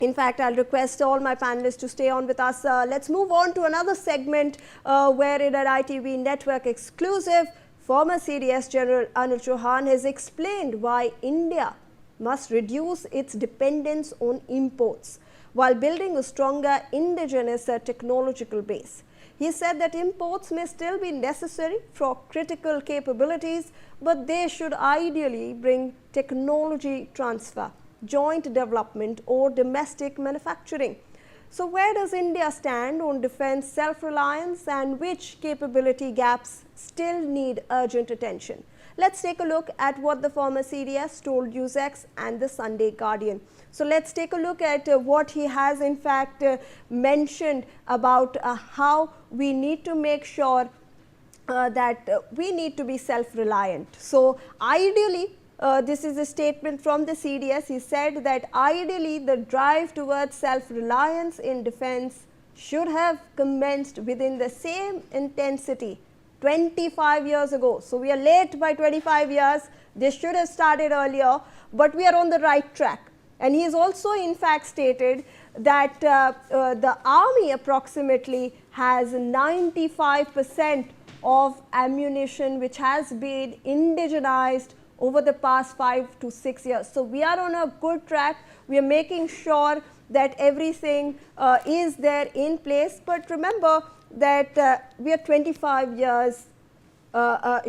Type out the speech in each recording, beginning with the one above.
In fact, I'll request all my panelists to stay on with us. Let's move on to another segment where in an ITV network exclusive, former CDS General Anil Chauhan has explained why India must reduce its dependence on imports while building a stronger indigenous technological base. He said that imports may still be necessary for critical capabilities, but they should ideally bring technology transfer, joint development or domestic manufacturing. So where does India stand on defense self-reliance, and which capability gaps still need urgent attention? Let's take a look at what the former CDS told NewsX and the Sunday Guardian. So let's take a look at what he has in fact mentioned about how we need to make sure that we need to be self-reliant. So ideally, this is a statement from the CDS. He said that ideally the drive towards self-reliance in defense should have commenced within the same intensity 25 years ago. So we are late by 25 years. This should have started earlier, but we are on the right track. And he has also in fact stated that the army approximately has 95% of ammunition which has been indigenized over the past 5 to 6 years. So we are on a good track. We are making sure that everything is there in place. But remember that we are 25 years, a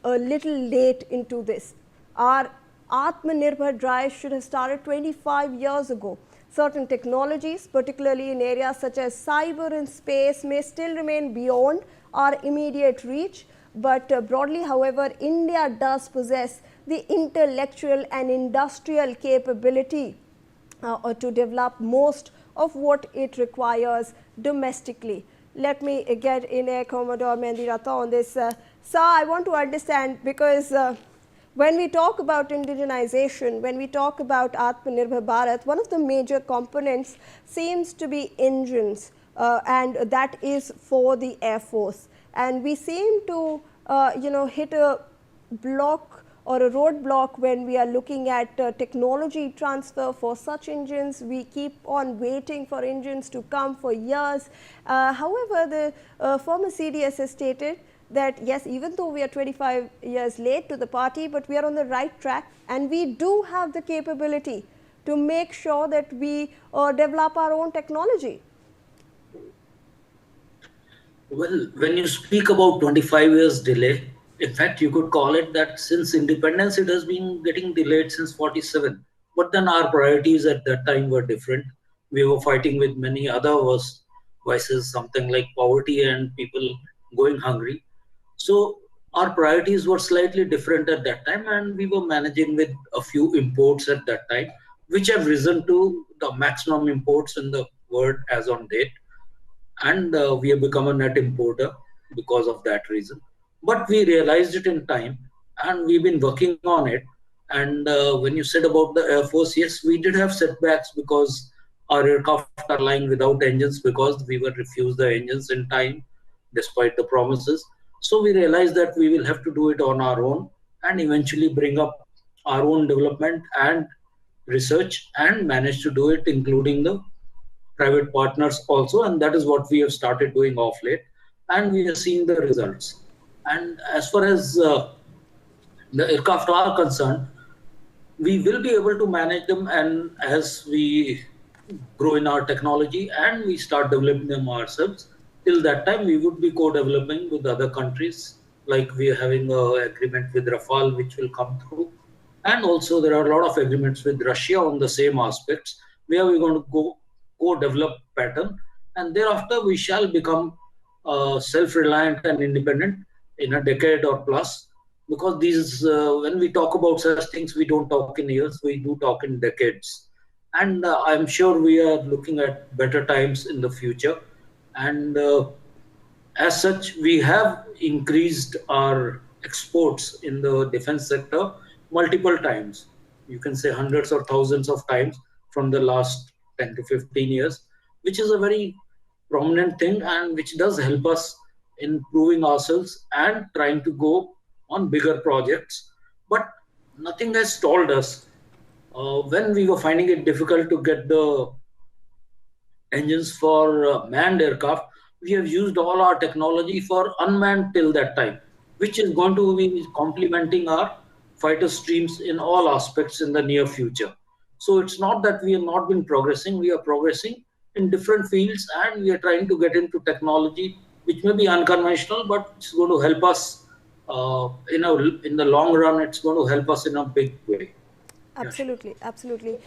little late into this. Our Atmanirbhar drive should have started 25 years ago. Certain technologies, particularly in areas such as cyber and space, may still remain beyond our immediate reach. But broadly, however, India does possess the intellectual and industrial capability to develop most of what it requires domestically. Let me get in Air Commodore Mendiratha on this. Sir, I want to understand, because when we talk about indigenization, when we talk about Atmanirbhar Bharat, one of the major components seems to be engines, and that is for the Air Force. And we seem to, hit a block or a roadblock when we are looking at technology transfer for such engines. We keep on waiting for engines to come for years. However, the former CDS has stated that yes, even though we are 25 years late to the party, but we are on the right track, and we do have the capability to make sure that we develop our own technology. Well, when you speak about 25 years delay, in fact, you could call it that since independence, it has been getting delayed since 47. But then our priorities at that time were different. We were fighting with many other vices, something like poverty and people going hungry. So our priorities were slightly different at that time, and we were managing with a few imports at that time, which have risen to the maximum imports in the world as on date. And we have become a net importer because of that reason. But we realized it in time, and we've been working on it. And when you said about the Air Force, yes, we did have setbacks because our aircraft are lying without engines because we were refused the engines in time, despite the promises. So we realized that we will have to do it on our own and eventually bring up our own development and research and manage to do it, including the private partners also, and that is what we have started doing off late, and we are seeing the results. And as far as the aircraft are concerned, we will be able to manage them, and as we grow in our technology and we start developing them ourselves, till that time we would be co-developing with other countries, like we are having an agreement with Rafale which will come through, and also there are a lot of agreements with Russia on the same aspects, where we're going to go co-develop pattern, and thereafter we shall become self-reliant and independent in a decade or plus, because these when we talk about such things, we don't talk in years, we do talk in decades. And I'm sure we are looking at better times in the future, and as such we have increased our exports in the defense sector multiple times, you can say hundreds or thousands of times from the last 10 to 15 years, which is a very prominent thing and which does help us in proving ourselves and trying to go on bigger projects. But nothing has stalled us. when we were finding it difficult to get the engines for manned aircraft, we have used all our technology for unmanned till that time, which is going to be complementing our fighter streams in all aspects in the near future. So it's not that we have not been progressing, we are progressing in different fields and we are trying to get into technology which may be unconventional, but it's going to help us in the long run, it's going to help us in a big way. Yeah, Absolutely, absolutely.